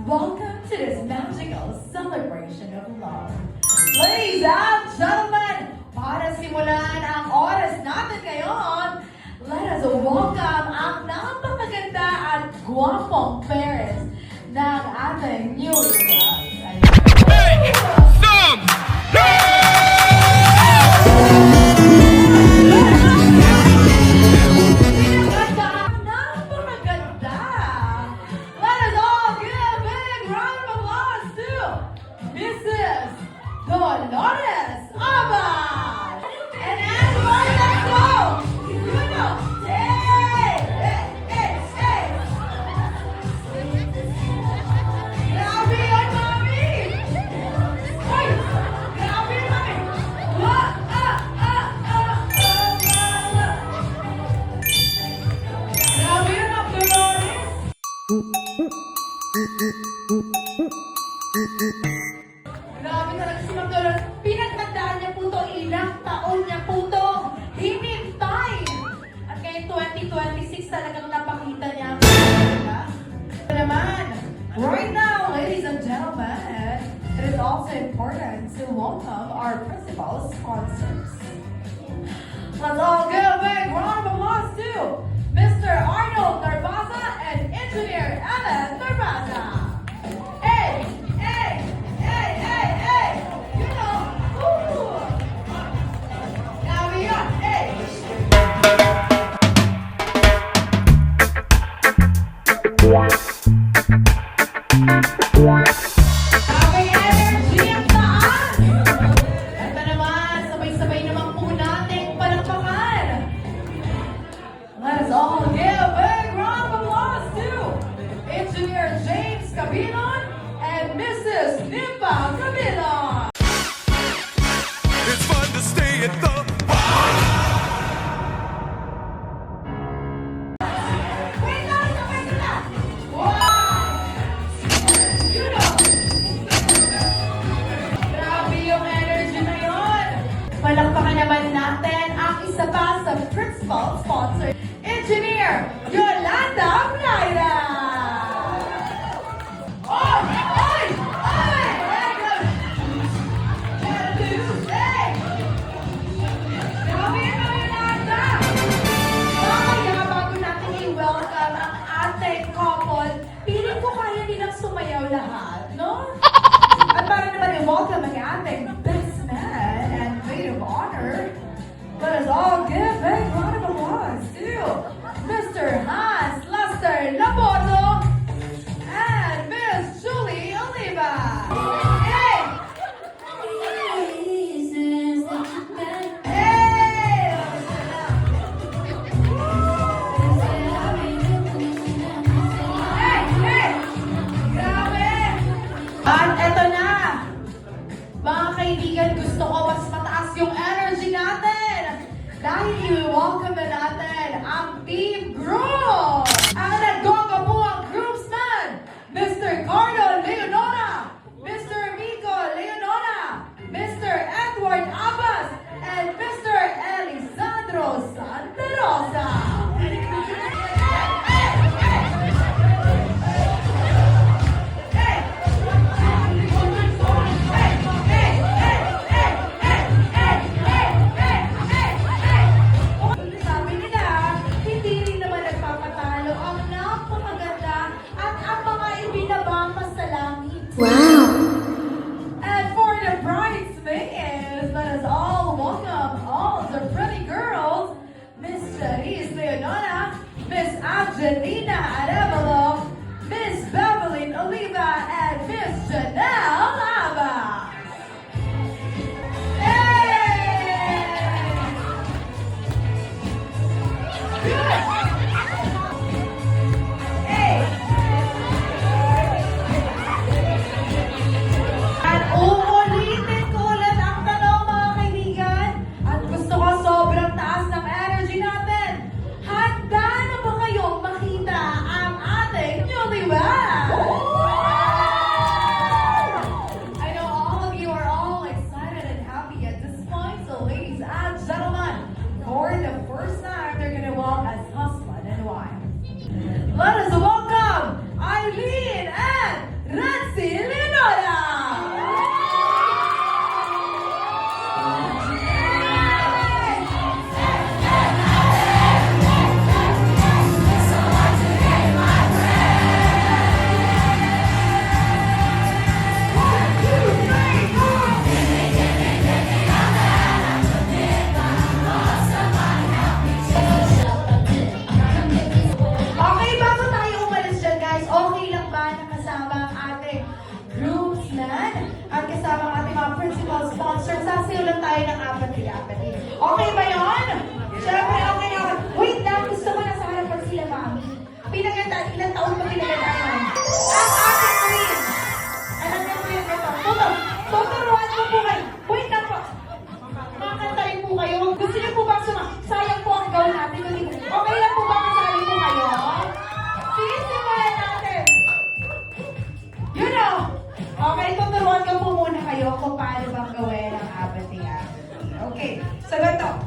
welcome to this magical celebration of love. Ladies and gentlemen, para simulan ang oras natin ngayon, let us welcome ang napakaganda at gwapong parents ng ating newlyweds. Napakaganda! Let us all give a big round of applause to Mrs. Dolores Abad! And everybody, let's go! You know, hey! Grabe yan, mami! Hoy! Grabe yan, mami! Grabe yan, Ma'am Dolores! Grabe talaga si Ma'am Dolores. Pinagtandaan niya po ito, ilang taon niya po ito hinintay. At ngayon 2026 talagang napakita niya. Naman, right now, ladies and gentlemen, it is also important to welcome our principal sponsors. Let's all give a big round of applause to Mr. Arnold Narvaza and Engineer Ellen Narvaza. Hey! You know, woo! Now we are, hey! Grabe energy ang taas! Ito naman, sabay-sabay naman po nating palakpakan. Let us all give a big round of applause to Engineer James Cabinon and Mrs. Nimpa Cabinon. It's fun to stay at the Wait lang! Wow! You know! Grabe yung energy na yun! Palakpakan naman natin ang isa pa sa principal sponsor, Engineer Yolanda Blaira! Oy! Hey! Grabe yun ang Yolanda! Kaya bago natin i-welcome ang ating couple, piling ko kaya nilang sumayaw lahat, no? At para naman i-welcome ang ating best man and maid of honor, let us all give a round of applause to Mr. Hans Lester Labordo and Miss Julie Oliva. Hey! Hey! Hey! Grabe! At eto na! Mga kaibigan, gusto ko mas mataas yung energy natin! Dahil i-welcome na natin ang Team Group! Ang naggoga po ang groupsman, Mr. Carlo Leonora, Mr. Miko Leonora, Mr. Edward Abbas, and Mr. Elisandro Santa Rosa. Sabi nila, hindi rin naman nagpapatalo ang napakaganda at ang mga ibinabang sa langit. Wow! And for the bridesmaids, let us all welcome all the pretty girls, Miss Charisse Leonora, Miss Angelina Arevalo, Miss Beverly Oliva, and Miss Janelle Ava. At uulitin ko ulit ang tanong mga kaibigan. At gusto ko sobrang taas ng energy natin. Handa na ba kayong makita ang ating newlyweds? Grazie Leonora! Okay, bago tayo umalis dyan, guys, okay lang ba nakasama ang ating groomsmen at kasama ang ating mga principal sponsors? Sasayaw lang tayo ng apatri-apatri. Okay ba yun? Siyempre, okay na. Wait lang, gusto ko nasa harapan sila, mami. Pinagandaan, ilang taon ba pinagandaan? Ang ating queen. Alam niyo po yun, ito. Tuturuan mo po kayo. Wait lang po. Makantayin po kayo. Gusto niyo po ba sayang po ang gawin natin? Okay lang po ba kasali po kayo? Sige, simulan natin. You know. Okay, tuturuan ko po muna kayo kung paano bang gawin ang apathy. Okay, so ganito.